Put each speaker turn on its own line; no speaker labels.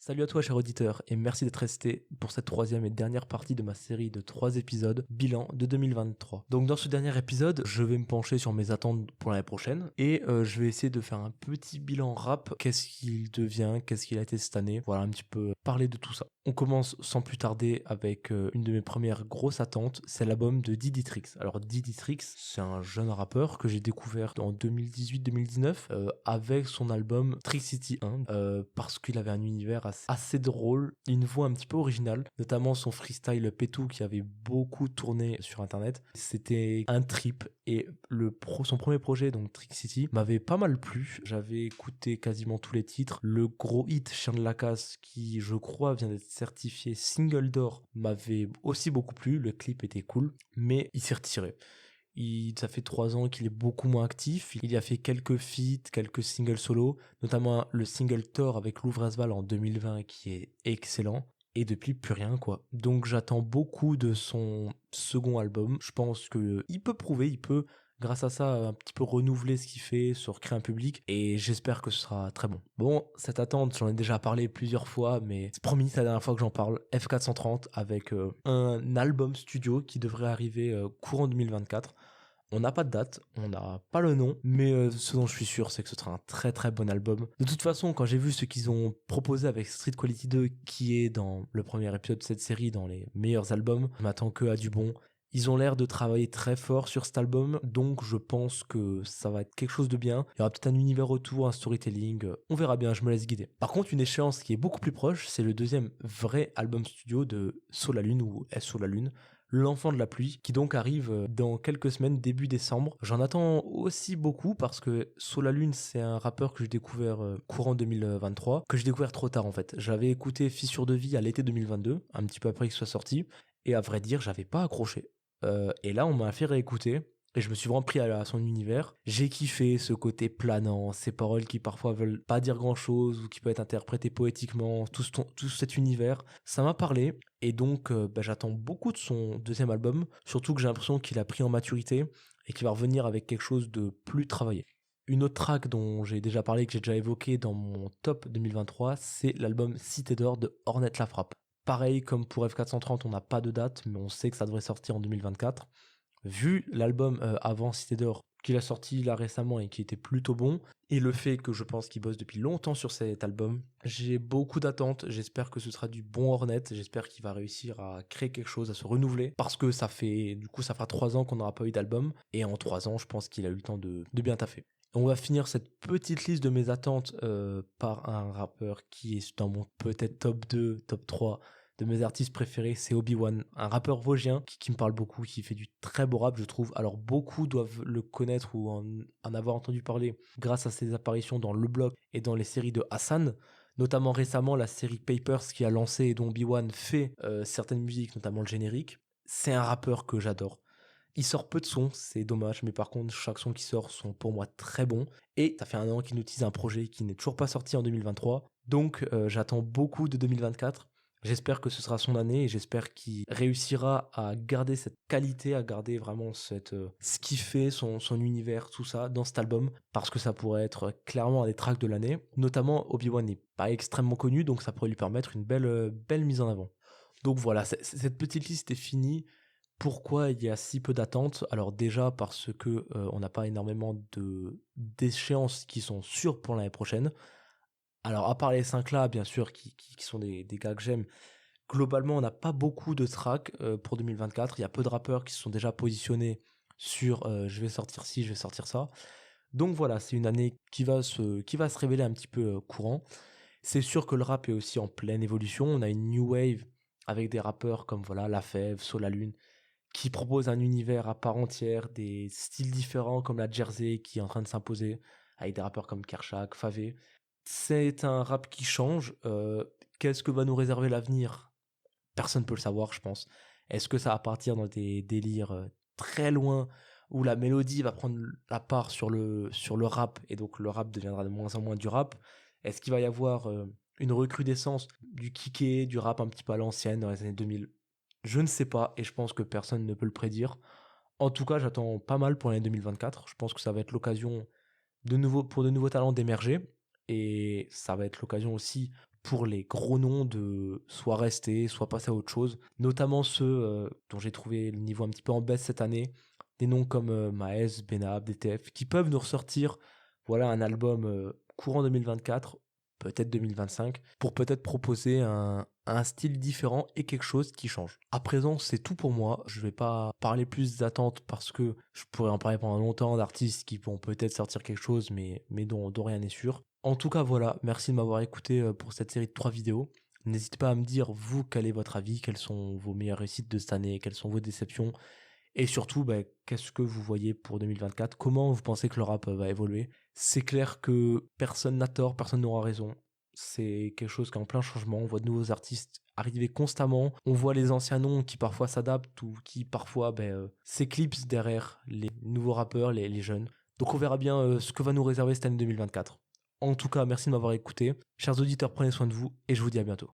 Salut à toi cher auditeur et merci d'être resté pour cette troisième et dernière partie de ma série de 3 épisodes bilan de 2023. Donc dans ce dernier épisode, je vais me pencher sur mes attentes pour l'année prochaine et je vais essayer de faire un petit bilan rap, qu'est-ce qu'il devient, qu'est-ce qu'il a été cette année, voilà un petit peu parler de tout ça. On commence sans plus tarder avec une de mes premières grosses attentes, c'est l'album de Diditrix. Alors Diditrix, c'est un jeune rappeur que j'ai découvert en 2018-2019 avec son album Trick City 1 parce qu'il avait un univers assez drôle, une voix un petit peu originale, notamment son freestyle Pétou qui avait beaucoup tourné sur internet. C'était un trip et son premier projet, donc Trick City, m'avait pas mal plu. J'avais écouté quasiment tous les titres. Le gros hit Chien de la Casse, qui je crois vient d'être certifié single d'or, m'avait aussi beaucoup plu. Le clip était cool, mais il s'est retiré. Ça fait 3 ans qu'il est beaucoup moins actif. Il y a fait quelques feats, quelques singles solo, notamment le single Thor avec Louvresval en 2020 qui est excellent. Et depuis, plus rien, quoi. Donc j'attends beaucoup de son second album. Je pense que il peut, grâce à ça, un petit peu renouveler ce qu'il fait, se recréer un public. Et j'espère que ce sera très bon. Bon, cette attente, j'en ai déjà parlé plusieurs fois, mais c'est promis, c'est la dernière fois que j'en parle. F430 avec un album studio qui devrait arriver courant 2024. On n'a pas de date, on n'a pas le nom, mais ce dont je suis sûr, c'est que ce sera un très très bon album. De toute façon, quand j'ai vu ce qu'ils ont proposé avec Street Quality 2, qui est dans le premier épisode de cette série, dans les meilleurs albums, je m'attends que à du bon. Ils ont l'air de travailler très fort sur cet album, donc je pense que ça va être quelque chose de bien. Il y aura peut-être un univers autour, un storytelling, on verra bien, je me laisse guider. Par contre, une échéance qui est beaucoup plus proche, c'est le deuxième vrai album studio de Solalune, ou S-Solalune, L'Enfant de la Pluie, qui donc arrive dans quelques semaines, début décembre. J'en attends aussi beaucoup parce que Solalune, c'est un rappeur que j'ai découvert courant 2023, que j'ai découvert trop tard en fait. J'avais écouté Fissure de Vie à l'été 2022, un petit peu après qu'il soit sorti, et à vrai dire, j'avais pas accroché. Et là, on m'a fait réécouter. Et je me suis vraiment pris à son univers. J'ai kiffé ce côté planant, ces paroles qui parfois veulent pas dire grand chose ou qui peuvent être interprétées poétiquement, tout cet univers. Ça m'a parlé et donc j'attends beaucoup de son deuxième album, surtout que j'ai l'impression qu'il a pris en maturité et qu'il va revenir avec quelque chose de plus travaillé. Une autre track dont j'ai déjà parlé, que j'ai déjà évoqué dans mon top 2023, c'est l'album Cité d'Or de Ornette La Frappe. Pareil comme pour F430, on n'a pas de date, mais on sait que ça devrait sortir en 2024. Vu l'album avant Cité d'Or qu'il a sorti là récemment et qui était plutôt bon, et le fait que je pense qu'il bosse depuis longtemps sur cet album, j'ai beaucoup d'attentes, j'espère que ce sera du bon Hornet, j'espère qu'il va réussir à créer quelque chose, à se renouveler, parce que ça fera 3 ans qu'on n'aura pas eu d'album, et en 3 ans je pense qu'il a eu le temps de bien taffer. On va finir cette petite liste de mes attentes par un rappeur qui est dans mon peut-être top 2, top 3 de mes artistes préférés, c'est Obi-Wan, un rappeur vosgien qui me parle beaucoup, qui fait du très beau rap, je trouve. Alors beaucoup doivent le connaître ou en avoir entendu parler grâce à ses apparitions dans Le Bloc et dans les séries de Hassan, notamment récemment la série Papers qui a lancé et dont Obi-Wan fait certaines musiques, notamment le générique. C'est un rappeur que j'adore. Il sort peu de sons, c'est dommage, mais par contre, chaque son qui sort sont pour moi très bons. Et ça fait 1 an qu'il nous tease un projet qui n'est toujours pas sorti en 2023. Donc j'attends beaucoup de 2024. J'espère que ce sera son année et j'espère qu'il réussira à garder cette qualité, à garder vraiment ce qu'il fait, son univers, tout ça dans cet album, parce que ça pourrait être clairement un des tracks de l'année. Notamment, Obi-Wan n'est pas extrêmement connu, donc ça pourrait lui permettre une belle mise en avant. Donc voilà, cette petite liste est finie. Pourquoi il y a si peu d'attentes? Alors déjà parce que on n'a pas énormément d'échéances qui sont sûres pour l'année prochaine. Alors à part les 5 là, bien sûr, qui sont des gars que j'aime, globalement on n'a pas beaucoup de tracks pour 2024. Il y a peu de rappeurs qui se sont déjà positionnés sur je vais sortir ci, je vais sortir ça. Donc voilà, c'est une année qui va se révéler un petit peu courant. C'est sûr que le rap est aussi en pleine évolution. On a une new wave avec des rappeurs comme voilà La Fève, Solalune, qui proposent un univers à part entière, des styles différents comme la Jersey qui est en train de s'imposer, avec des rappeurs comme Kershak, Favé. C'est un rap qui change. Qu'est-ce que va nous réserver l'avenir? Personne ne peut le savoir, je pense. Est-ce que ça va partir dans des délires très loin où la mélodie va prendre la part sur le rap et donc le rap deviendra de moins en moins du rap? Est-ce qu'il va y avoir une recrudescence du kické, du rap un petit peu à l'ancienne dans les années 2000? Je ne sais pas et je pense que personne ne peut le prédire. En tout cas, j'attends pas mal pour l'année 2024. Je pense que ça va être l'occasion pour de nouveaux talents d'émerger. Et ça va être l'occasion aussi pour les gros noms de soit rester, soit passer à autre chose, notamment ceux dont j'ai trouvé le niveau un petit peu en baisse cette année, des noms comme Maez, Benab, DTF, qui peuvent nous ressortir voilà, un album courant 2024, peut-être 2025, pour peut-être proposer un style différent et quelque chose qui change. À présent, c'est tout pour moi. Je vais pas parler plus d'attentes parce que je pourrais en parler pendant longtemps d'artistes qui vont peut-être sortir quelque chose, mais dont rien n'est sûr. En tout cas, voilà, merci de m'avoir écouté pour cette série de 3 vidéos. N'hésitez pas à me dire, vous, quel est votre avis, quelles sont vos meilleures réussites de cette année, quelles sont vos déceptions, et surtout, qu'est-ce que vous voyez pour 2024, comment vous pensez que le rap va évoluer. C'est clair que personne n'a tort, personne n'aura raison. C'est quelque chose qui est en plein changement, on voit de nouveaux artistes arriver constamment, on voit les anciens noms qui parfois s'adaptent ou qui parfois s'éclipsent derrière les nouveaux rappeurs, les jeunes. Donc on verra bien ce que va nous réserver cette année 2024. En tout cas, merci de m'avoir écouté. Chers auditeurs, prenez soin de vous et je vous dis à bientôt.